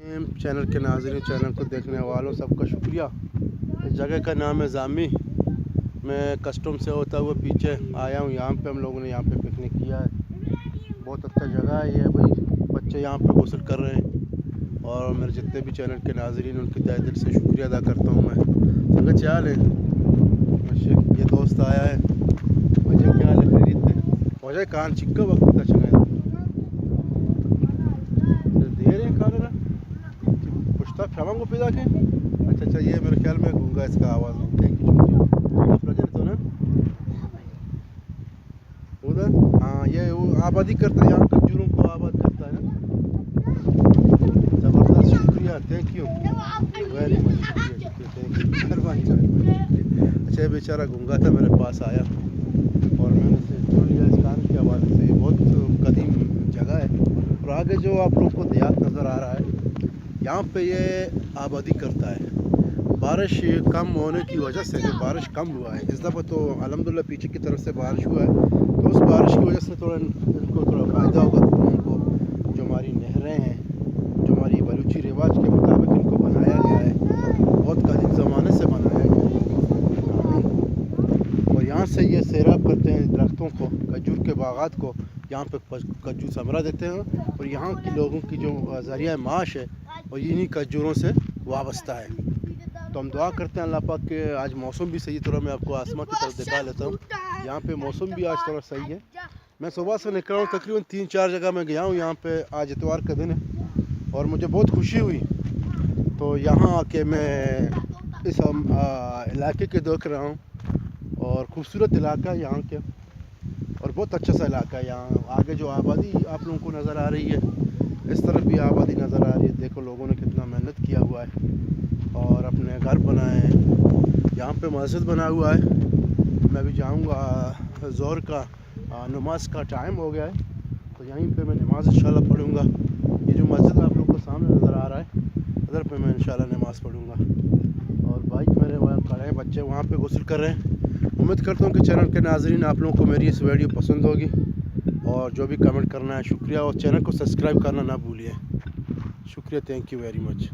Channel के नाज़रीन, channel को देखने वालों सबका शुक्रिया। इस जगह का नाम है जामी। मैं कस्टम से होता हुआ पीछे आया हूँ। यहाँ पे हम लोगों ने यहाँ पे पिकनिक किया है। बहुत अच्छा जगह है ये भाई। बच्चे यहाँ पे गुस्ल कर रहे हैं और मेरे जितने भी चैनल के नाज़रीन उनके तहे दिल से शुक्रिया अदा करता हूँ मैं। संगत चाल है, ये दोस्त आया है। वजह क्या है खरीद थे वजह कान चिक्का वक्त का चला दे रहे खाना ना पुछता फैमा को पिता के। अच्छा, ये मेरे ख्याल में गूंगा इसका आवाज़ तो ना उधर। हाँ, ये वो आबादी करता है, यहाँ खजूरों को आबाद करता है ना। ज़बरदस्त, शुक्रिया, थैंक यू वेरी मच, शुक्रिया, थैंक यू, मेहरबानी। अच्छा, बेचारा गूंगा था, मेरे पास आया और मैंने इसे सुन लिया इस कान के हवाले से। ये बहुत कदीम जगह है और आगे जो आप लोगों को देहात नज़र आ रहा है, यहाँ पे ये आबादी करता है। बारिश कम होने की वजह से, जो बारिश कम हुआ है इस दफ़ा, तो अल्हम्दुलिल्लाह पीछे की तरफ से बारिश हुआ है, तो उस बारिश की वजह से इनको थोड़ा फ़ायदा होगा उनको। जो हमारी नहरें हैं, जो हमारी बलूची रिवाज के मुताबिक इनको बनाया गया है, बहुत कदीम ज़माने से बनाया गया है। और यहाँ से ये सैराब करते हैं दरख्तों को, खजूर के बागात को। यहाँ पे खजूर समरा देते हैं और यहाँ के लोगों की जो ज़रिया माश है और इन्हीं खजूरों से वाबस्ता है। तो हम दुआ करते हैं अल्लाह पाक के आज मौसम भी सही। थोड़ा मैं आपको आसमान की तरफ दिखा लेता हूँ। यहाँ पे मौसम भी आज थोड़ा सही है। मैं सुबह से निकला हूँ, तकरीबन 3-4 जगह मैं गया हूँ। यहाँ पे आज इतवार का दिन है और मुझे बहुत खुशी हुई। तो यहाँ आके मैं इस इलाके के देख रहा हूँ और ख़ूबसूरत इलाका है यहाँ के और बहुत अच्छा सा इलाका है। यहाँ आगे जो आबादी आप लोगों को नज़र आ रही है, इस तरफ भी आबादी नज़र आ रही है। देखो लोगों ने कितना मेहनत किया हुआ है और अपने घर बनाए हैं। यहाँ पे मस्जिद बना हुआ है। मैं भी जाऊँगा, ज़ोहर का नमाज का टाइम हो गया है, तो यहीं पे मैं नमाज़ इंशाल्लाह पढ़ूँगा। ये जो मस्जिद आप लोग को सामने नज़र आ रहा है, उधर पे मैं इंशाल्लाह नमाज़ पढ़ूँगा। और बाइक मेरे वहाँ खड़े हैं, बच्चे वहाँ पे गुस्ल कर रहे हैं। उम्मीद करता हूँ कि चैनल के नाज़रीन आप लोगों को मेरी इस वीडियो पसंद होगी और जो भी कमेंट करना है शुक्रिया, और चैनल को सब्सक्राइब करना ना भूलिए। शुक्रिया, थैंक यू वेरी मच।